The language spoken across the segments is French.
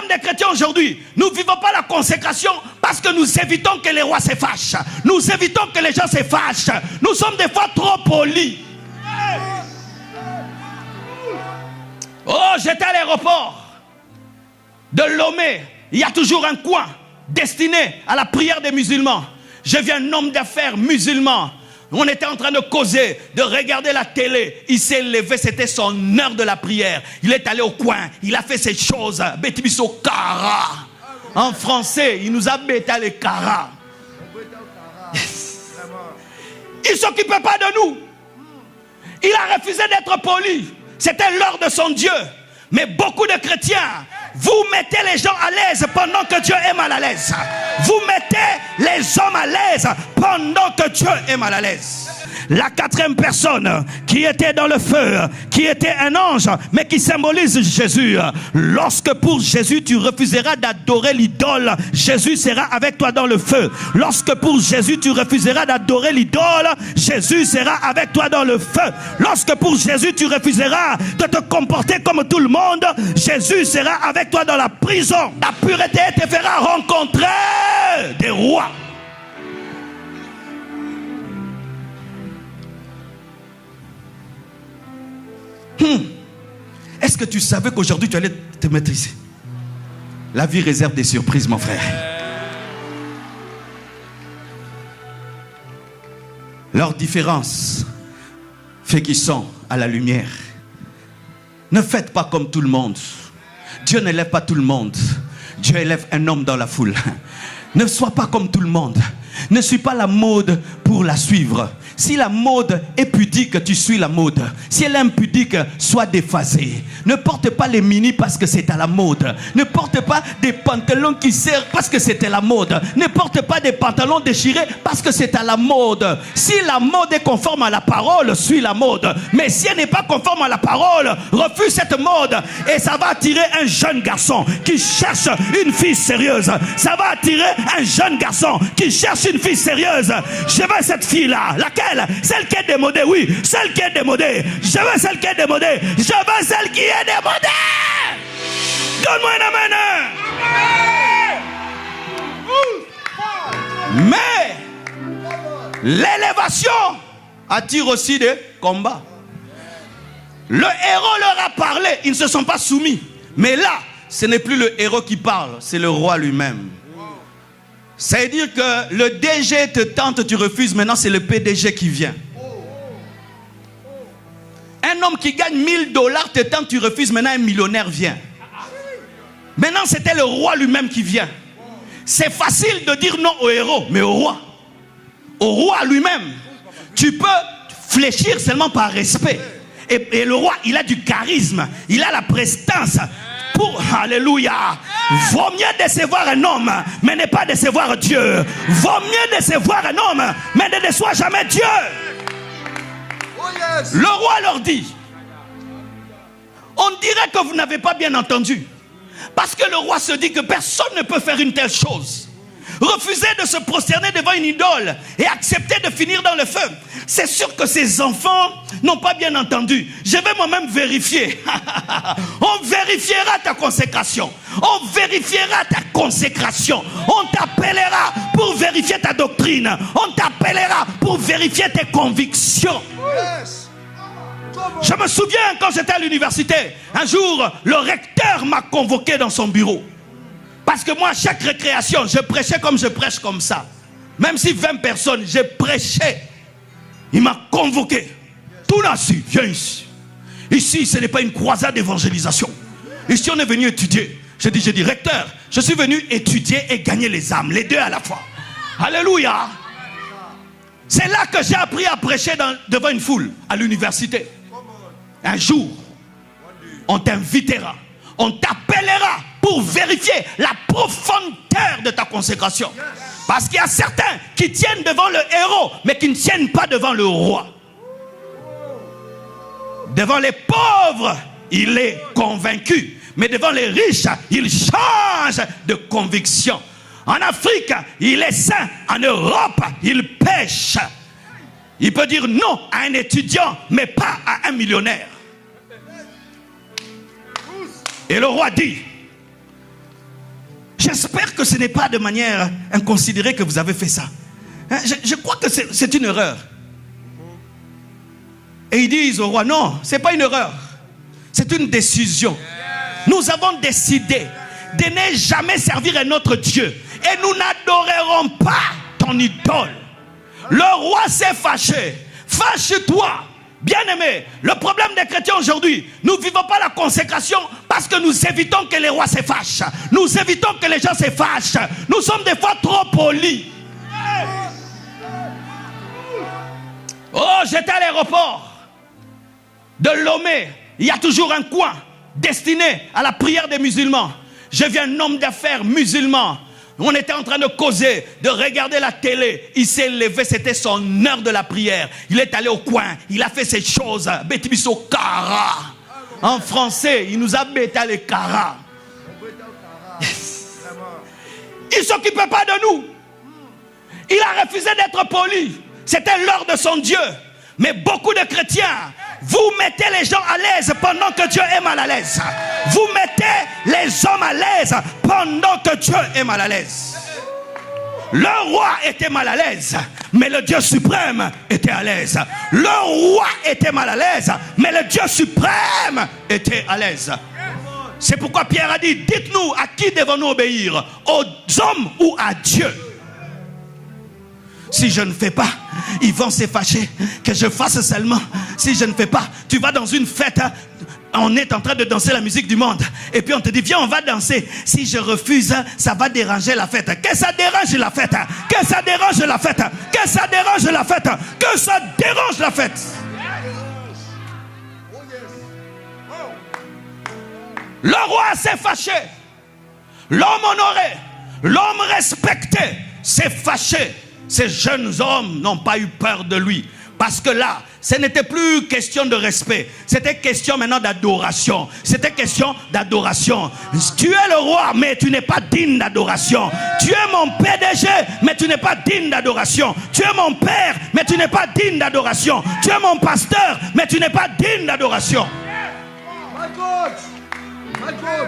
des chrétiens aujourd'hui, nous ne vivons pas la consécration parce que nous évitons que les rois se fâchent. Nous évitons que les gens se fâchent. Nous sommes des fois trop polis. Oh, j'étais à l'aéroport de Lomé. Il y a toujours un coin destiné à la prière des musulmans. J'ai vu un homme d'affaires musulman. On était en train de causer, de regarder la télé. Il s'est levé, c'était son heure de la prière. Il est allé au coin, il a fait ces choses. Betibiso Kara. En français, il nous a bêté les Kara. Il ne s'occupait pas de nous. Il a refusé d'être poli. C'était l'heure de son Dieu. Mais beaucoup de chrétiens, vous mettez les gens à l'aise pendant que Dieu est mal à l'aise. Vous mettez les hommes à l'aise pendant que Dieu est mal à l'aise. La quatrième personne qui était dans le feu, qui était un ange, mais qui symbolise Jésus. Lorsque pour Jésus tu refuseras d'adorer l'idole, Jésus sera avec toi dans le feu. Lorsque pour Jésus tu refuseras d'adorer l'idole, Jésus sera avec toi dans le feu. Lorsque pour Jésus tu refuseras de te comporter comme tout le monde, Jésus sera avec toi dans la prison. La pureté te fera rencontrer des rois. Est-ce que tu savais qu'aujourd'hui tu allais te maîtriser? La vie réserve des surprises, mon frère. Leur différence fait qu'ils sont à la lumière. Ne faites pas comme tout le monde. Dieu n'élève pas tout le monde. Dieu élève un homme dans la foule. Ne sois pas comme tout le monde. Ne suis pas la mode pour la suivre. Si la mode est pudique, tu suis la mode. Si elle est impudique, sois déphasé. Ne porte pas les mini parce que c'est à la mode. Ne porte pas des pantalons qui serrent parce que c'était la mode. Ne porte pas des pantalons déchirés parce que c'est à la mode. Si la mode est conforme à la parole, suis la mode. Mais si elle n'est pas conforme à la parole, refuse cette mode. Et ça va attirer un jeune garçon qui cherche une fille sérieuse. Ça va attirer un jeune garçon qui cherche une fille sérieuse. Je veux cette fille-là. Laquelle? Celle qui est démodée, oui. Celle qui est démodée. Je veux celle qui est démodée. Je veux celle qui est démodée. Donne-moi un amen. Mais l'élévation attire aussi des combats. Le héros leur a parlé. Ils ne se sont pas soumis. Mais là, ce n'est plus le héros qui parle. C'est le roi lui-même. Ça veut dire que le DG te tente, tu refuses. Maintenant, c'est le PDG qui vient. Un homme qui gagne 1000 $ te tente, tu refuses. Maintenant, un millionnaire vient. Maintenant, c'était le roi lui-même qui vient. C'est facile de dire non au héros, mais au roi. Au roi lui-même. Tu peux fléchir seulement par respect. Et le roi, il a du charisme. Il a la prestance. Alléluia. Vaut mieux décevoir un homme, mais ne pas décevoir Dieu. Vaut mieux décevoir un homme, mais ne déçois jamais Dieu. Le roi leur dit, on dirait que vous n'avez pas bien entendu. Parce que le roi se dit que personne ne peut faire une telle chose. Refuser de se prosterner devant une idole et accepter de finir dans le feu. C'est sûr que ces enfants n'ont pas bien entendu. Je vais moi-même vérifier. On vérifiera ta consécration. On vérifiera ta consécration. On t'appellera pour vérifier ta doctrine. On t'appellera pour vérifier tes convictions. Je me souviens quand j'étais à l'université, un jour, le recteur m'a convoqué dans son bureau. Parce que moi, à chaque récréation, je prêchais comme je prêche comme ça. Même si 20 personnes, je prêchais. Il m'a convoqué. Tout là-dessus, viens ici. Ici, ce n'est pas une croisade d'évangélisation. Ici, on est venu étudier. J'ai dit, recteur, je suis venu étudier et gagner les âmes, les deux à la fois. Alléluia. C'est là que j'ai appris à prêcher devant une foule, à l'université. Un jour, on t'invitera, on t'appellera pour vérifier la profondeur de ta consécration. Parce qu'il y a certains qui tiennent devant le héros, mais qui ne tiennent pas devant le roi. Devant les pauvres, il est convaincu. Mais devant les riches, il change de conviction. En Afrique, il est saint. En Europe, il pêche. Il peut dire non à un étudiant, mais pas à un millionnaire. Et le roi dit, J'espère que ce n'est pas de manière inconsidérée que vous avez fait ça. Je crois que c'est une erreur. Et ils disent au roi, non, ce n'est pas une erreur. C'est une décision. Nous avons décidé de ne jamais servir un autre Dieu. Et nous n'adorerons pas ton idole. Le roi s'est fâché. Fâche-toi. Bien-aimé, le problème des chrétiens aujourd'hui, nous ne vivons pas la consécration parce que nous évitons que les rois se fâchent. Nous évitons que les gens se fâchent. Nous sommes des fois trop polis. Oh, j'étais à l'aéroport de Lomé. Il y a toujours un coin destiné à la prière des musulmans. J'ai vu un homme d'affaires musulman. On était en train de causer, de regarder la télé. Il s'est levé, c'était son heure de la prière. Il est allé au coin, il a fait ses choses. Bétibiso Kara. En français, il nous a bêté les Kara. Il ne s'occupait pas de nous. Il a refusé d'être poli. C'était l'heure de son Dieu. Mais beaucoup de chrétiens, vous mettez les gens à l'aise pendant que Dieu est mal à l'aise. Vous mettez les hommes à l'aise pendant que Dieu est mal à l'aise. Le roi était mal à l'aise, mais le Dieu suprême était à l'aise. Le roi était mal à l'aise, mais le Dieu suprême était à l'aise. C'est pourquoi Pierre a dit, dites-nous à qui devons-nous obéir, aux hommes ou à Dieu? Si je ne fais pas, ils vont se fâcher que je fasse seulement. Si je ne fais pas, tu vas dans une fête, on est en train de danser la musique du monde. Et puis on te dit, viens, on va danser. Si je refuse, ça va déranger la fête. Que ça dérange la fête. Que ça dérange la fête. Que ça dérange la fête. Que ça dérange la fête. Le roi s'est fâché. L'homme honoré, l'homme respecté s'est fâché. Ces jeunes hommes n'ont pas eu peur de lui. Parce que là, ce n'était plus question de respect. C'était question maintenant d'adoration. C'était question d'adoration. Tu es le roi, mais tu n'es pas digne d'adoration. Tu es mon PDG, mais tu n'es pas digne d'adoration. Tu es mon père, mais tu n'es pas digne d'adoration. Tu es mon pasteur, mais tu n'es pas digne d'adoration.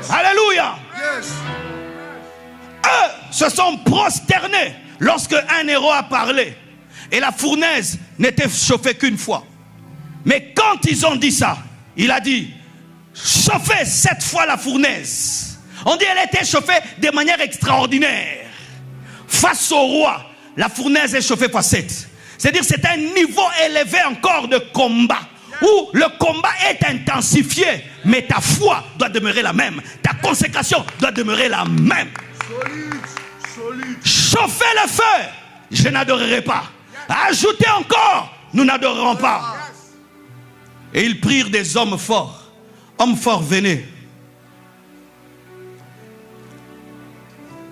Alléluia. Eux se sont prosternés lorsque un héros a parlé. Et la fournaise n'était chauffée qu'une fois. Mais quand ils ont dit ça, il a dit, chauffez 7 fois la fournaise. On dit qu'elle était chauffée de manière extraordinaire. Face au roi, la fournaise est chauffée fois 7. C'est-à-dire que c'est un niveau élevé encore de combat. Où le combat est intensifié. Mais ta foi doit demeurer la même. Ta consécration doit demeurer la même. Chauffez le feu, je n'adorerai pas. Ajoutez encore, nous n'adorerons pas. Et ils prirent des hommes forts. Hommes forts, venez.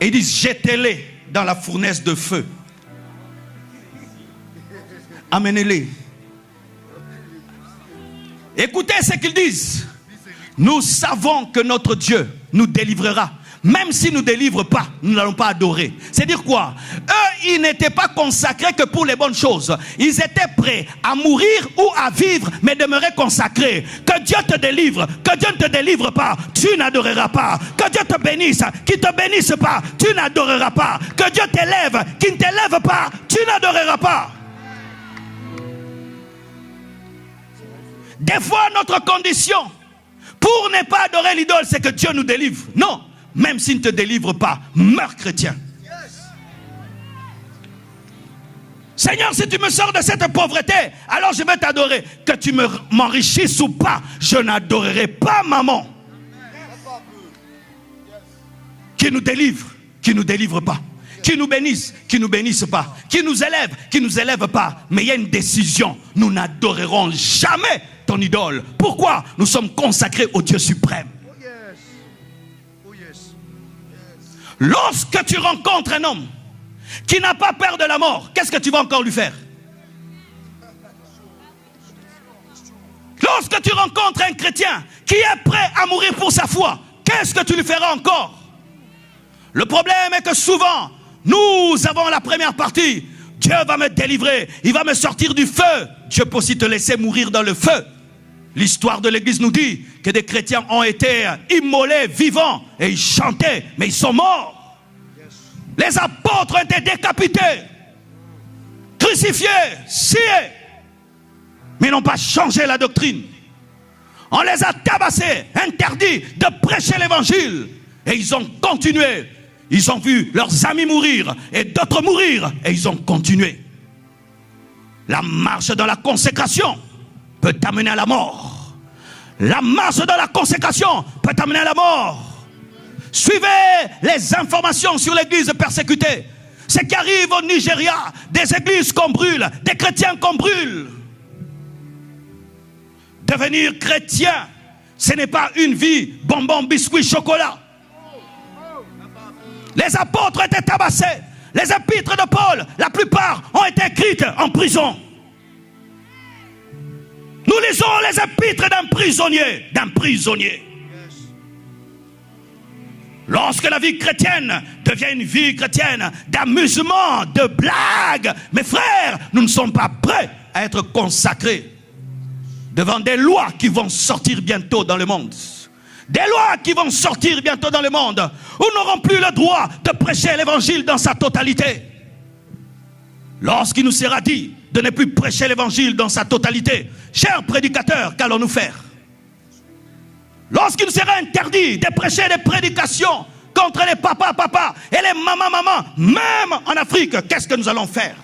Et ils disent, jetez-les dans la fournaise de feu. Amenez-les. Écoutez ce qu'ils disent. Nous savons que notre Dieu nous délivrera. Même s'il ne nous délivre pas, nous n'allons pas adorer. C'est-à-dire quoi? Eux, ils n'étaient pas consacrés que pour les bonnes choses. Ils étaient prêts à mourir ou à vivre, mais demeurer consacrés. Que Dieu te délivre, que Dieu ne te délivre pas, tu n'adoreras pas. Que Dieu te bénisse, qu'il ne te bénisse pas, tu n'adoreras pas. Que Dieu t'élève, qu'il ne t'élève pas, tu n'adoreras pas. Des fois, notre condition pour ne pas adorer l'idole, c'est que Dieu nous délivre. Non. Même s'il ne te délivre pas, meurs chrétien. Seigneur, si tu me sors de cette pauvreté, alors je vais t'adorer. Que tu m'enrichisses ou pas, je n'adorerai pas maman. Qui nous délivre, qui nous délivre pas. Qui nous bénisse, qui nous bénisse pas. Qui nous élève pas. Mais il y a une décision. Nous n'adorerons jamais ton idole. Pourquoi? Nous sommes consacrés au Dieu suprême. Lorsque tu rencontres un homme qui n'a pas peur de la mort, qu'est-ce que tu vas encore lui faire? Lorsque tu rencontres un chrétien qui est prêt à mourir pour sa foi, qu'est-ce que tu lui feras encore? Le problème est que souvent, nous avons la première partie. Dieu va me délivrer, il va me sortir du feu. Dieu peut aussi te laisser mourir dans le feu. L'histoire de l'église nous dit que des chrétiens ont été immolés vivants et ils chantaient, mais ils sont morts. Les apôtres ont été décapités, crucifiés, sciés. Mais ils n'ont pas changé la doctrine. On les a tabassés, interdits de prêcher l'évangile. Et ils ont continué. Ils ont vu leurs amis mourir et d'autres mourir. Et ils ont continué. La marche dans la consécration peut t'amener à la mort. La marche dans la consécration peut t'amener à la mort. Suivez les informations sur l'église persécutée. Ce qui arrive au Nigeria, des églises qu'on brûle, des chrétiens qu'on brûle. Devenir chrétien, ce n'est pas une vie bonbon, biscuit, chocolat. Les apôtres étaient tabassés. Les épîtres de Paul, la plupart ont été écrites en prison. Nous lisons les épîtres d'un prisonnier. Lorsque la vie chrétienne devient une vie chrétienne d'amusement, de blague, mes frères, nous ne sommes pas prêts à être consacrés devant des lois qui vont sortir bientôt dans le monde. Des lois qui vont sortir bientôt dans le monde, où nous n'aurons plus le droit de prêcher l'évangile dans sa totalité. Lorsqu'il nous sera dit de ne plus prêcher l'évangile dans sa totalité, chers prédicateurs, qu'allons-nous faire? Lorsqu'il nous sera interdit de prêcher des prédications contre les papas et les mamans, même en Afrique, qu'est-ce que nous allons faire?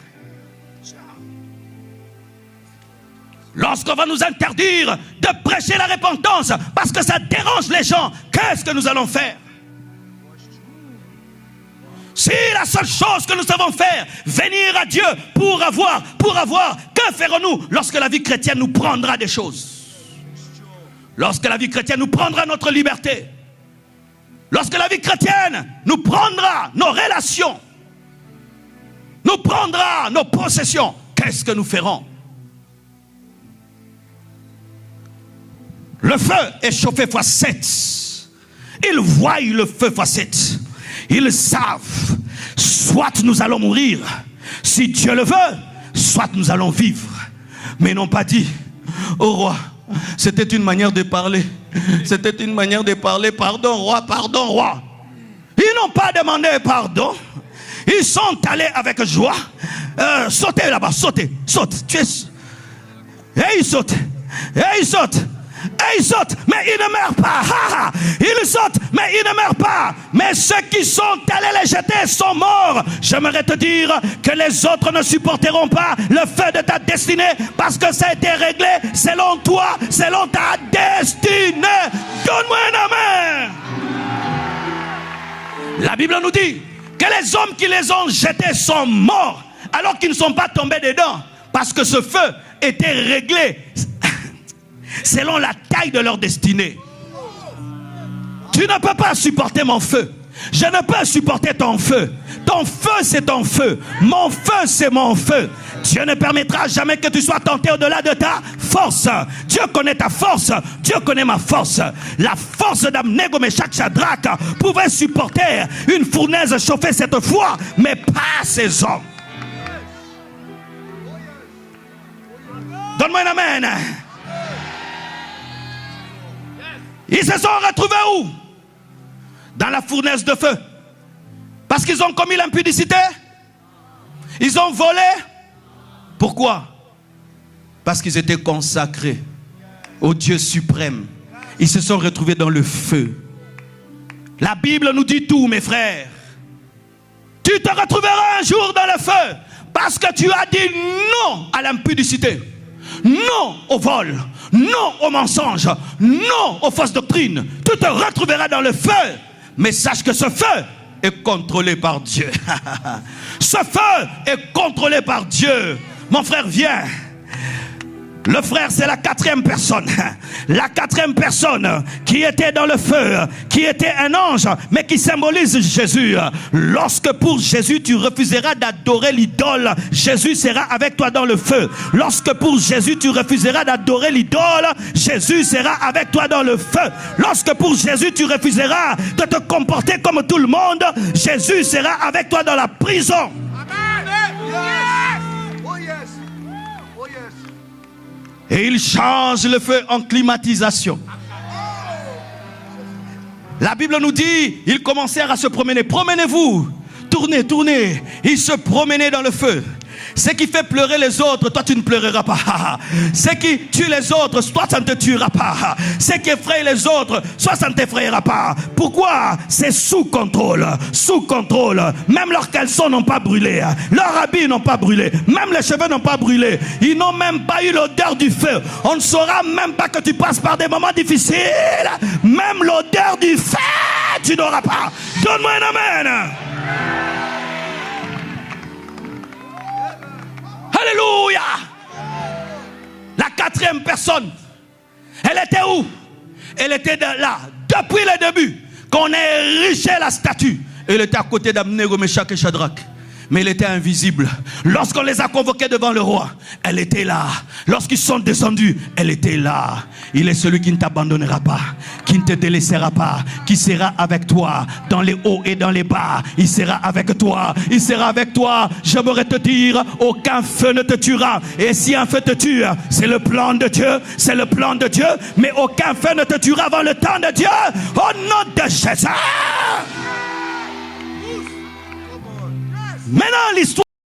Lorsqu'on va nous interdire de prêcher la repentance parce que ça dérange les gens, qu'est-ce que nous allons faire? Si la seule chose que nous savons faire, venir à Dieu pour avoir, que ferons-nous lorsque la vie chrétienne nous prendra des choses? Lorsque la vie chrétienne nous prendra notre liberté, lorsque la vie chrétienne nous prendra nos relations, nous prendra nos possessions, qu'est-ce que nous ferons? Le feu est chauffé fois 7. Ils voient le feu fois 7. Ils savent, soit nous allons mourir, si Dieu le veut, soit nous allons vivre. Mais ils n'ont pas dit, au roi, c'était une manière de parler. C'était une manière de parler, pardon roi, pardon roi. Ils n'ont pas demandé pardon. Ils sont allés avec joie. Sautez là-bas, sautez, saute. Et ils sautent, et ils sautent. Et ils sautent, mais ils ne meurent pas. Ils sautent, mais ils ne meurent pas. Mais ceux qui sont allés les jeter sont morts. J'aimerais te dire que les autres ne supporteront pas le feu de ta destinée, parce que ça a été réglé selon toi, selon ta destinée. Donne-moi un amen. La Bible nous dit que les hommes qui les ont jetés sont morts, alors qu'ils ne sont pas tombés dedans, parce que ce feu était réglé selon la taille de leur destinée. Tu ne peux pas supporter mon feu. Je ne peux supporter ton feu. Ton feu, c'est ton feu. Mon feu, c'est mon feu. Dieu ne permettra jamais que tu sois tenté au-delà de ta force. Dieu connaît ta force. Dieu connaît ma force. La force d'Abnego, Meshach, Shadrach pouvait supporter une fournaise chauffée cette fois, mais pas ces hommes. Donne-moi un amen. Ils se sont retrouvés où? Dans la fournaise de feu. Parce qu'ils ont commis l'impudicité? Ils ont volé? Pourquoi? Parce qu'ils étaient consacrés au Dieu suprême. Ils se sont retrouvés dans le feu. La Bible nous dit tout, mes frères. Tu te retrouveras un jour dans le feu parce que tu as dit non à l'impudicité, non au vol, non au mensonge, non aux fausses doctrines. Tu te retrouveras dans le feu. Mais sache que ce feu est contrôlé par Dieu. Ce feu est contrôlé par Dieu. Mon frère, viens. Le frère, c'est la quatrième personne. La quatrième personne qui était dans le feu, qui était un ange, mais qui symbolise Jésus. Lorsque pour Jésus, tu refuseras d'adorer l'idole, Jésus sera avec toi dans le feu. Lorsque pour Jésus, tu refuseras d'adorer l'idole, Jésus sera avec toi dans le feu. Lorsque pour Jésus, tu refuseras de te comporter comme tout le monde, Jésus sera avec toi dans la prison. Et il change le feu en climatisation. La Bible nous dit, ils commencèrent à se promener. Promenez-vous. tourner. Il se promenait dans le feu. Ce qui fait pleurer les autres, toi tu ne pleureras pas. Ce qui tue les autres, toi ça ne te tuera pas. Ce qui effraie les autres, soit ça ne t'effrayera pas. Pourquoi? C'est sous contrôle. Sous contrôle. Même leurs caleçons n'ont pas brûlé. Leurs habits n'ont pas brûlé. Même les cheveux n'ont pas brûlé. Ils n'ont même pas eu l'odeur du feu. On ne saura même pas que tu passes par des moments difficiles. Même l'odeur du feu, tu n'auras pas. Donne-moi un amen. Alléluia. La quatrième personne, elle était où? Elle était là depuis le début, qu'on ait érigé la statue. Elle était à côté d'Abnego, Meshach et Shadrach. Mais elle était invisible. Lorsqu'on les a convoqués devant le roi, elle était là. Lorsqu'ils sont descendus, elle était là. Il est celui qui ne t'abandonnera pas, qui ne te délaissera pas, qui sera avec toi dans les hauts et dans les bas. Il sera avec toi. Il sera avec toi. J'aimerais te dire, aucun feu ne te tuera. Et si un feu te tue, c'est le plan de Dieu. C'est le plan de Dieu. Mais aucun feu ne te tuera avant le temps de Dieu. Au nom de Jésus. Maintenant, l'histoire